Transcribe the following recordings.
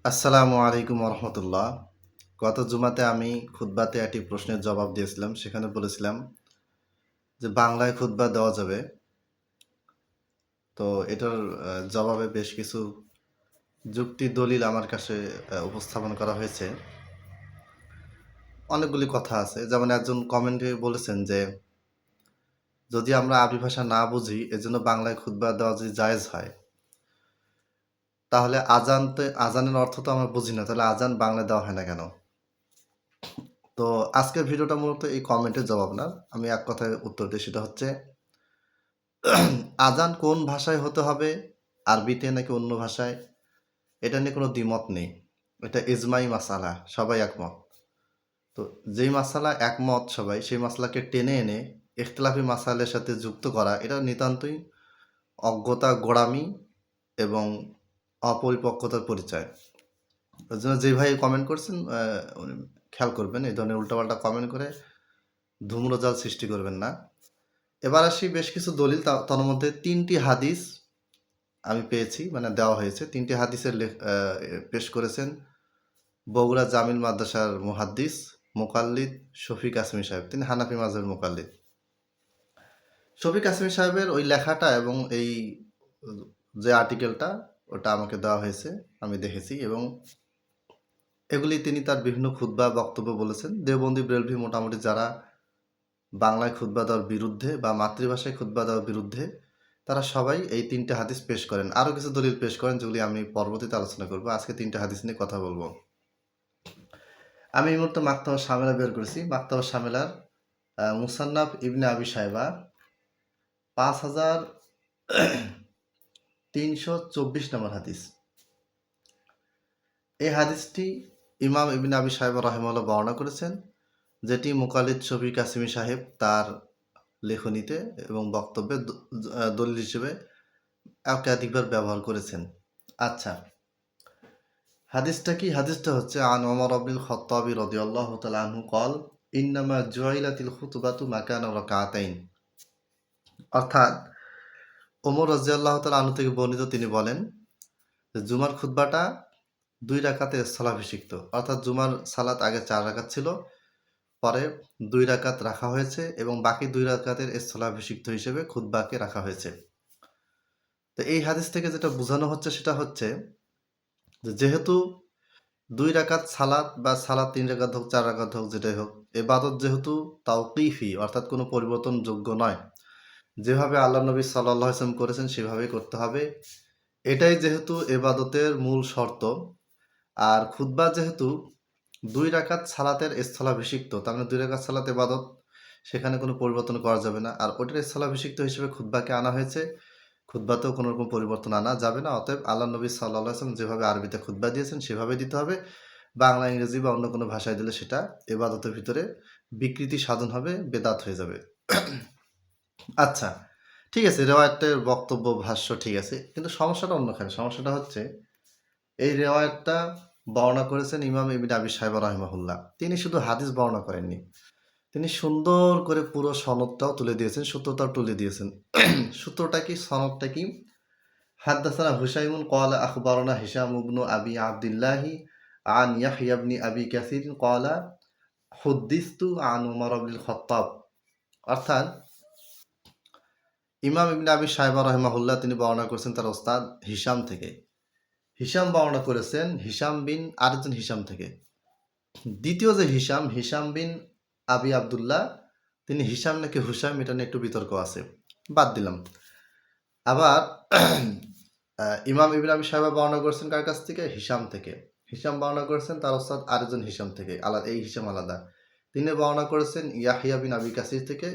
আসসালামু আলাইকুম রহমতুল্লাহ। গত জুমাতে আমি খুতবাতে একটি প্রশ্নের জবাব দিয়েছিলাম। সেখানে বলেছিলাম যে বাংলায় খুতবা দেওয়া যাবে। তো এটার জবাবে বেশ কিছু যুক্তি দলিল আমার কাছে উপস্থাপন করা হয়েছে। অনেকগুলি কথা আছে, যেমন একজন কমেন্টে বলেছেন যে যদি আমরা আরবি ভাষা না বুঝি এজন্য বাংলায় খুতবা দেওয়া যদি জায়েজ হয়, তাহলে আজানের অর্থ তো আমরা বুঝি না, তাহলে আজান বাংলায় দেওয়া হয় না কেন? তো আজকের ভিডিওটা মূলত এই কমেন্টের জবাব না, আমি এক কথায় উত্তর দিই। সেটা হচ্ছে আজান কোন ভাষায় হতে হবে, আরবিতে নাকি অন্য ভাষায়, এটা নিয়ে কোনো দ্বিমত নেই। এটা ইজমাই মাসালা, সবাই একমত। তো যেই মাসালা একমত সবাই, সেই মাসালাকে টেনে এনে ইখতিলাফি মাসালের সাথে যুক্ত করা, এটা নিতান্তই অজ্ঞতা, গোঁড়ামি এবং অপরিপক্কতার পরিচয়। ওই জন্য যেই ভাই কমেন্ট করছেন, উনি খেয়াল করবেন, এই ধরনের উল্টাপাল্টা কমেন্ট করে ধূম্রজাল সৃষ্টি করবেন না। এবার আসি বেশ কিছু দলিল, তার মধ্যে 3টি হাদিস আমি পেয়েছি, মানে দেওয়া হয়েছে। 3টি হাদিসের পেশ করেছেন বগুড়া জামিল মাদ্রাসার মুহাদ্দিস মুকাল্লিদ শফিক আসমি সাহেব। তিনি হানাফি মাযহাবের মুকাল্লিদ। শফিক আসমি সাহেবের ওই লেখাটা এবং এই যে আর্টিকেলটা, ওটা আমাকে দেওয়া হয়েছে, আমি দেখেছি। এবং এগুলি তিনি তার বিভিন্ন খুতবা বক্তব্য বলেছেন। দেওবন্দি বেরলভী মোটামুটি যারা বাংলায় খুতবা দেওয়ার বিরুদ্ধে বা মাতৃভাষায় খুতবা দেওয়ার বিরুদ্ধে, তারা সবাই এই 3টে হাদিস পেশ করেন। আরও কিছু দলিল পেশ করেন, যেগুলি আমি পরবর্তীতে আলোচনা করব। আজকে 3টে হাদিস নিয়ে কথা বলবো। আমি এই মুহূর্তে মাকতাবা শামেলা বের করেছি। মাকতাবা শামেলার মুসান্নাফ ইবনে আবি সাহেবা 5324 নম্বর হাদিস। এই হাদিসটি ইমাম ইবনে আবি সাহেবা রাহিমাহুল্লাহ বর্ণনা করেছেন, যেটি মুকাল্লিদ শফিক আসমি সাহেব তার লেখনীতে এবং বক্তব্যে দলিল হিসেবে একাধিকবার ব্যবহার করেছেন। আচ্ছা, হাদিসটা কি? হাদিসটা হচ্ছে আন ওমর ইবনুল খাত্তাব রাদিয়াল্লাহু তাআলা আনহু قال ইন্নামা জুইলাতিল খুতবাতু মাকানা রাকাতাইন। অর্থাৎ ওমর রাদিয়াল্লাহু তাআলা আনহু থেকে বর্ণিত, তিনি বলেন যে জুমার খুতবাটা 2 রাকাতে স্থলাভিষিক্ত। অর্থাৎ জুমার সালাত আগে 4 রাকাত ছিল, পরে 2 রাকাত রাখা হয়েছে এবং বাকি 2 রাকাতের স্থলাভিষিক্ত হিসেবে খুতবাকে রাখা হয়েছে। তো এই হাদিস থেকে যেটা বোঝানো হচ্ছে সেটা হচ্ছে যে যেহেতু 2 রাকাত সালাত বা সালাত 3 রাকাত হোক, 4 রাকাত হোক, যেটাই হোক, এবাদত যেহেতু তাওকিফি, অর্থাৎ কোনো পরিবর্তনযোগ্য নয়, যেভাবে আল্লাহ নবী সাল্লাল্লাহু আলাইহি ওয়াসাল্লাম করেছেন সেভাবেই করতে হবে, এটাই যেহেতু এবাদতের মূল শর্ত। আর খুতবা যেহেতু 2 রাকাত সালাতের স্থলাভিষিক্ত, তার মানে 2 রাকাত সালাত এবাদত, সেখানে কোনো পরিবর্তন করা যাবে না। আর ওটার স্থলাভিষিক্ত হিসেবে খুতবাকে আনা হয়েছে, খুতবাতেও কোনো রকম পরিবর্তন আনা যাবে না। অতএব আল্লাহ নবী সাল্লাল্লাহু আলাইহি ওয়াসাল্লাম যেভাবে আরবিতে খুতবা দিয়েছেন সেভাবে দিতে হবে। বাংলা, ইংরেজি বা অন্য কোনো ভাষায় দিলে সেটা এবাদতের ভিতরে বিকৃতি সাধন হবে, বেদাত হয়ে যাবে। আচ্ছা, ঠিক আছে, রেওয়ায়েতের বক্তব্য ভাষ্য ঠিক আছে, কিন্তু সমস্যাটা অন্যখানে। সমস্যাটা হচ্ছে এই রেওয়ায়েতটা বর্ণনা করেছেন ইমাম ইবনে আবি সাহেবা রাহিমাহুল্লাহ। তিনি শুধু হাদিস বর্ণনা করেননি, তিনি সুন্দর করে পুরো সনদটাও তুলে দিয়েছেন, সূত্রটাও তুলে দিয়েছেন। সূত্রটা কি, সনদটা কি? হাদ্দাসানা হুসাইমুন ক্বালা আখবারানা হিশাম ইবনু আবি আবদিল্লাহি আন ইয়াহইয়া ইবনি আবি কাসির ক্বালা হুদ্দিসতু আন উমর ইবনুল খাত্তাব। অর্থাৎ ইমাম ইবনে আবি সাহেবা রাহিমাহুল্লাহ তিনি বর্ণনা করেছেন তার ওস্তাদ হিশাম থেকে। হিশাম বর্ণনা করেছেন হিশাম বিন আরেকজন হিশাম থেকে। দ্বিতীয় যে হিশাম, হিশাম বিন আবি আবদুল্লাহ, তিনি হিশাম নাকি হুসাইম, এটা নিয়ে একটু বিতর্ক আছে, বাদ দিলাম। আবার ইমাম ইবনে আবি সাহেবা বর্ণনা করেছেন কার কাছ থেকে? হিশাম থেকে। হিশাম বর্ণনা করেছেন তার ওস্তাদ আরেকজন হিশাম থেকে, আলাদা, এই হিশাম আলাদা। তিনি বর্ণনা করেছেন ইয়াহিয়া বিন আবি কাসির থেকে।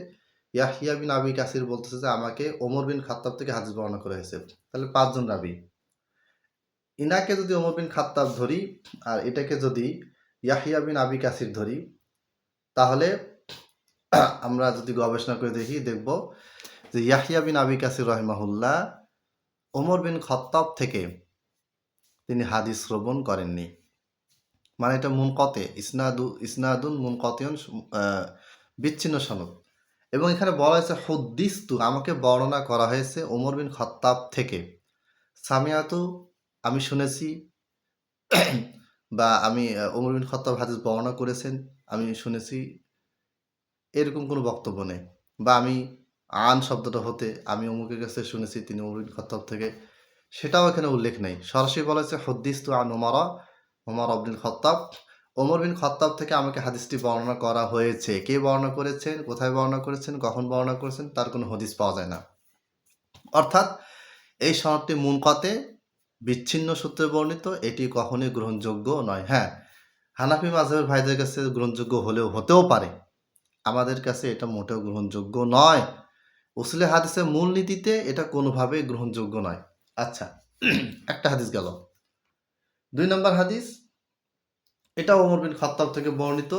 ইয়াহিয়া বিন আবি কাসির বলতেছে যে আমাকে ওমর বিন খাত্তাব থেকে হাদিস বর্ণনা করা হয়েছে। তাহলে 5 জন রাবী। ইনাকে যদি ওমর বিন খাত্তাব ধরি আর এটাকে যদি ইয়াহিয়া বিন আবি কাসির ধরি, তাহলে আমরা যদি গবেষণা করে দেখি, দেখব যে ইয়াহিয়া বিন আবি কাসির রাহিমাহুল্লাহ ওমর বিন খাত্তাব থেকে তিনি হাদিস শ্রবণ করেননি। মানে এটা মুনকতে, ইসনাদুন মুনকতিউন, বিচ্ছিন্ন সনদ। এবং এখানে বলা হয়েছে হুদ্দিসতু, আমাকে বর্ণনা করা হয়েছে ওমর বিন খাত্তাব থেকে। সামিয়াতু, আমি শুনেছি, বা আমি ওমর বিন খাত্তাব হাদিস বর্ণনা করেছেন আমি শুনেছি, এরকম কোনো বক্তব্য নেই। বা আমি আন শব্দটা হতে আমি অমুকের কাছে শুনেছি তিনি ওমর বিন খাত্তাব থেকে, সেটাও এখানে উল্লেখ নেই। সরাসরি বলা হয়েছে হুদ্দিসতু আন ওমর ইবনুল খাত্তাব, ওমর বিন খাত্তাব থেকে আমাকে হাদিসটি বর্ণনা করা হয়েছে। কে বর্ণনা করেছেন, কোথায় বর্ণনা করেছেন, কখন বর্ণনা করেছেন, তার কোনো হদিস পাওয়া যায় না। অর্থাৎ এই সনদটি মুনকাতে, বিচ্ছিন্ন সূত্রে বর্ণিত, এটি কখনোই গ্রহণযোগ্য নয়। হ্যাঁ, হানাফি মাযহাবের ভাইদের কাছে গ্রহণযোগ্য হতেও পারে, আমাদের কাছে এটা মোটেও গ্রহণযোগ্য নয়। উসুলে হাদিসের মূলনীতিতে এটা কোনোভাবেই গ্রহণযোগ্য নয়। আচ্ছা, একটা হাদিস গেল। ২ নম্বর হাদিস, এটা ওমর বিন খাত্তাব থেকে বর্ণিত,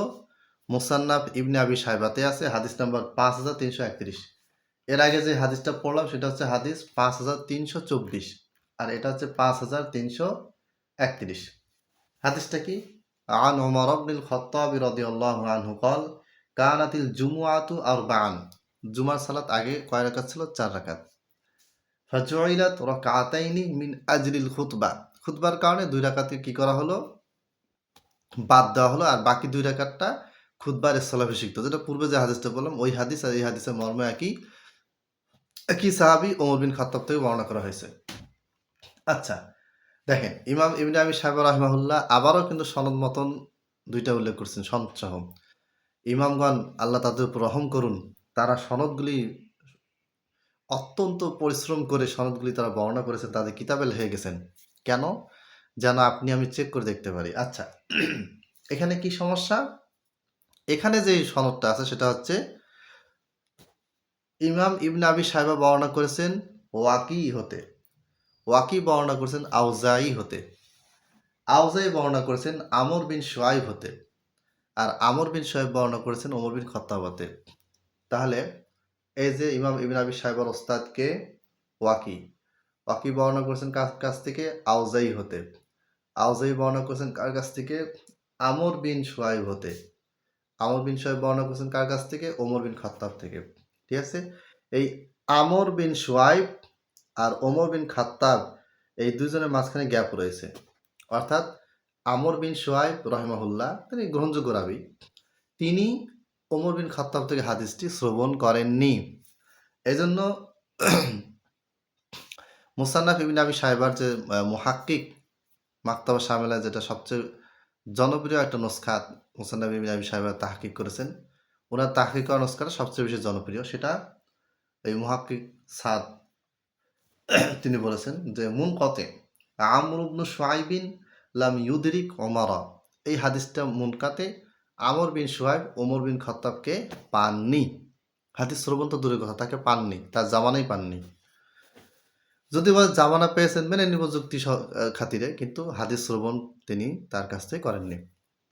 মুসান্নাফ ইবনে আবি শাইবাতে আছে, হাদিস নাম্বার 5331। এর আগে যে হাদিসটা পড়লাম সেটা হচ্ছে হাদিস 5324, আর এটা হচ্ছে 5331। হাদিসটা কি? আন ওমর ইবনুল খাত্তাব রাদিয়াল্লাহু আনহু قال কানাতিল জুমুআতু আরবাআন, জুমার সালাত আগে কয় রাকাত ছিল? 4 রাকাত। ফাজুইলাত রাকাতাইনি মিন আজলিল খুতবা, খুতবার কারণে 2 রাকাতকে কি করা হলো? বাদ দেওয়া হলো, আর বাকি 2 রাকাতটা খুতবার স্থলাভিষিক্ত, যেটা পূর্বে যে হাদিসটা বললাম ওই হাদিস, আর এই হাদিসের মর্ম একই সাহাবী ওমর বিন খাত্তাব থেকে বর্ণনা করা হয়েছে। আচ্ছা, দেখেন ইমাম ইবনে আবি শাইবা রাহিমাহুল্লাহ আবারও কিন্তু সনদ মতন 2টা উল্লেখ করছেন সনদ সহ। ইমামগণ আল্লাহ তাদের উপর রহম করুন, তারা সনদগুলি অত্যন্ত পরিশ্রম করে সনদগুলি তারা বর্ণনা করেছেন, তাদের কিতাবে লিখে গেছেন। কেন? যেন আপনি আমি চেক করে দেখতে পারি। আচ্ছা, এখানে কি সমস্যা? এখানে যে সনদটা আছে সেটা হচ্ছে ইমাম ইবনে আবি শাইবা বর্ণনা করেছেন ওয়াকি হতে, ওয়াকি বর্ণনা করেছেন আউজাই হতে, আউজাই বর্ণনা করেছেন আমর বিন শুআইব হতে, আর আমর বিন শুআইব বর্ণনা করেছেন ওমর বিন খাত্তাব হতে। তাহলে এই যে ইমাম ইবনে আবি শাইবার ওস্তাদকে ওয়াকি, ওয়াকি বর্ণনা করেছেন কার কাছ থেকে? আউজাই হতে। আউজাই বর্ণনা করেছেন কার কাছ থেকে? আমর বিন শুআইব হতে। আমর বিন শুআইব বর্ণনা করেছেন কার কাছ থেকে? ওমর বিন খাত্তাব থেকে। ঠিক আছে? এই আমর বিন শুআইব আর ওমর বিন খাত্তাব, এই দুজনের মাঝখানে গ্যাপ রয়েছে। অর্থাৎ আমর বিন শুআইব রহিমাহুল্লাহ তিনি গ্রহণযোগ্য রাবী, তিনি ওমর বিন খাত্তাব থেকে হাদিসটি শ্রবণ করেননি। এজন্য মুসান্নাফ ইবনে আবি শাইবার যে মুহাক্কিক মাকতাবা শামিলা, যেটা সবচেয়ে জনপ্রিয় একটা নুসখা, মুসান্নাফ ইবনে আবি শাইবা তাহকিক করেছেন, ওনার তাহকিক করা নুসখাটা সবচেয়ে বেশি জনপ্রিয়। সেটা এই মুহাক্কিক সাদ তিনি বলেছেন যে মুনকাতে আমর ইবনু শুআইবিন লাম ইউদরিক ওমরা, এই হাদিসটা মুনকাতে, আমর বিন শুআইব ওমর বিন খাত্তাবকে পাননি। হাদিস শ্রবণ তো দূরের কথা, তাকে পাননি, তার জামানাই পাননি। যদি বলে জামানা পেয়েছেন মেনে নিব যুক্তি খাতিরে, কিন্তু হাদিস শ্রবণ তিনি তার কাছ থেকে করেননি।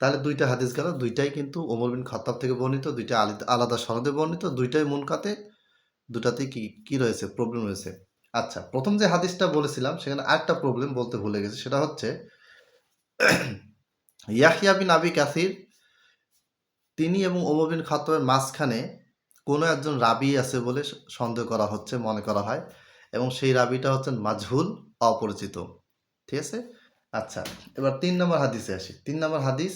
তাহলে 2টা হাদিস গেল, 2টাই কিন্তু ওমর বিন খাত্তাব থেকে বর্ণিত, 2টা আলাদা সনদে বর্ণিত, 2টাই মুনকাতে, 2টাতেই কি রয়েছে? প্রবলেম রয়েছে। আচ্ছা, প্রথম যে হাদিসটা বলেছিলাম সেখানে আরেকটা প্রবলেম বলতে ভুলে গেছি, সেটা হচ্ছে ইয়াহইয়া বিন আবি কাসির, তিনি এবং ওমর বিন খাত্তাবের মাঝখানে কোনো একজন রাবি আছে বলে সন্দেহ করা হচ্ছে, মনে করা হয়, এবং সেই রাবিটা হচ্ছেন মাজহুল, অপরিচিত। ঠিক আছে? আচ্ছা, এবার 3 নম্বর হাদিসে আসি। 3 নম্বর হাদিস,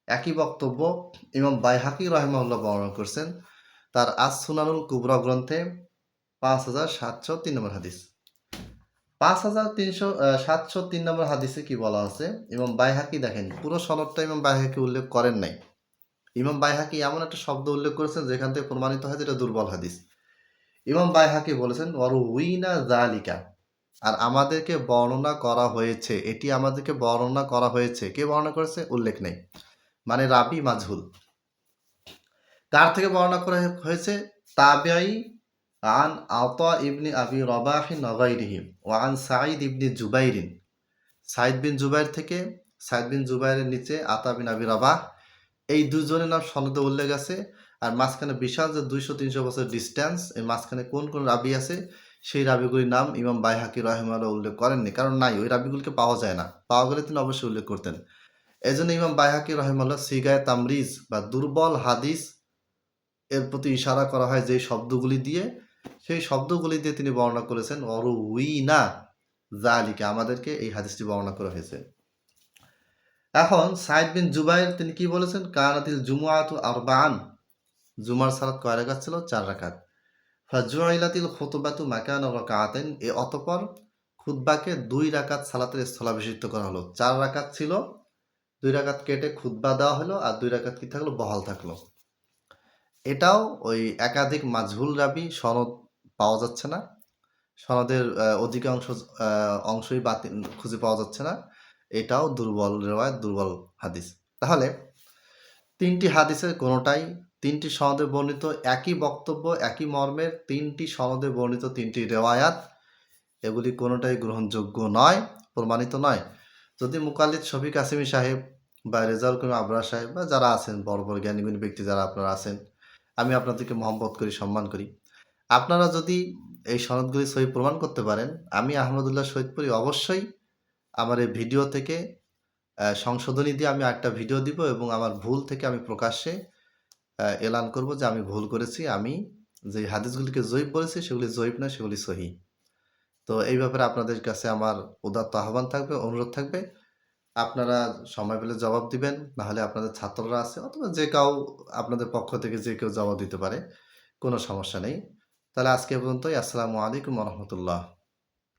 একই বক্তব্য ইমাম বাইহাকি রাহিমাহুল্লাহ বর্ণনা করছেন তার আস সুনানুল কুবরা গ্রন্থে, 5703 নম্বর হাদিস। 5703 নম্বর হাদিসে কি বলা আছে? ইমাম বাইহাকি, দেখেন পুরো সনদটা ইমাম বাইহাকি উল্লেখ করেন নাই। ইমাম বাইহাকি এমন একটা শব্দ উল্লেখ করেছেন যেখান থেকে প্রমাণিত হয় যেটা দুর্বল হাদিস। ইমাম বাইহাকি বলেছেন ওয়ারুইনা যালিকা, আর আমাদেরকে বর্ণনা করা হয়েছে, এটি আমাদেরকে বর্ণনা করা হয়েছে। কে বর্ণনা করেছে? উল্লেখ নেই, মানে রাবি মাজহুল। কার থেকে বর্ণনা করা হয়েছে? তাবিঈ আন আতা ইবনে আবি রাবাহ ওয়া গায়রিহি ওয়া আন সাঈদ ইবনে জুবাইর, সাঈদ বিন জুবাইর থেকে, সাঈদ বিন জুবাইরের নিচে আতা বিন আবি রাবাহ, এই দুজনের নাম সনদে উল্লেখ আছে। আর মাঝখানে বিশাল যে 200-300 বছর ডিস্টেন্স, এই মাঝখানে কোন কোন রাবি আছে সেই রাবিগুলির নাম ইমাম বাইহাকি রাহিমাহুল্লাহ উল্লেখ করেননি, কারণ নাই, ওই রাবিগুলিকে পাওয়া যায় না, পাওয়া গেলে তিনি অবশ্যই উল্লেখ করতেন। এই জন্য ইমাম বাইহাকি রাহিমাহুল্লাহ সিগায়ে তামরিজ বা দুর্বল হাদিস এর প্রতি ইশারা করা হয় যে শব্দগুলি দিয়ে, সেই শব্দগুলি দিয়ে তিনি বর্ণনা করেছেন ওয়ারুইনা যালিকা, আমাদেরকে এই হাদিসটি বর্ণনা করা হয়েছে। এখন সাইদ বিন জুবাইর তিনি কি বলেছেন, কানাতিল জুমুআতু আরবাআন, জুমার সালাত কয় রাকাত ছিল? 4 রাকাত। ফাজুইলাতিল খুতবাতু মাকানা রাকাতাইন, অতঃপর খুতবাকে 2 রাকাত সালাতের স্থলাভিষিক্ত করা হলো। 4 রাকাত ছিল, 2 রাকাত কেটে খুতবা দেওয়া হলো, আর 2 রাকাত কি থাকলো? বহাল থাকলো। এটাও ওই একাধিক মাজহুল রাবি, সনদ পাওয়া যাচ্ছে না, সনদের অধিকাংশ অংশই বাতিল, খুঁজে পাওয়া যাচ্ছে না। এটাও দুর্বল রেওয়ায়াত, দুর্বল হাদিস। তাহলে 3টি হাদিসের কোনোটাই, 3টি সনদে বর্ণিত একই বক্তব্য, একই মর্মের 3টি সনদে বর্ণিত 3টি রেওয়ায়াত, এগুলি কোনোটাই গ্রহণযোগ্য নয়, প্রমাণিত নয়। যদি মুকাল্লিদ শফি কাসেমি সাহেব বা রেজাউল করিম আবরার সাহেব বা যারা আছেন, বড় বড় জ্ঞানীগুণী ব্যক্তি যারা আপনারা আছেন, আমি আপনাদেরকে মহব্বত করি, সম্মান করি, আপনারা যদি এই সনদগুলি সহি প্রমাণ করতে পারেন, আমি আহমদুল্লাহ শহীদপুরি অবশ্যই আমার এই ভিডিও থেকে সংশোধনী দিয়ে আমি একটা ভিডিও দিব, এবং আমার ভুল থেকে আমি প্রকাশ্যে এলান করব যে আমি ভুল করেছি, আমি যে হাদিসগুলিকে জয়ীফ বলেছি সেগুলি জয়ীফ নয়, সেগুলি সহি। তো এই ব্যাপারে আপনাদের কাছে আমার উদাত্ত আহ্বান থাকবে, অনুরোধ থাকবে, আপনারা সময় পেলে জবাব দিবেন, নাহলে আপনাদের ছাত্ররা আছে অথবা যে কেউ আপনাদের পক্ষ থেকে যে কেউ জবাব দিতে পারে, কোনো সমস্যা নেই। তাহলে আজকে এ পর্যন্তই। আসসালামু আলাইকুম রহমতুল্লাহ।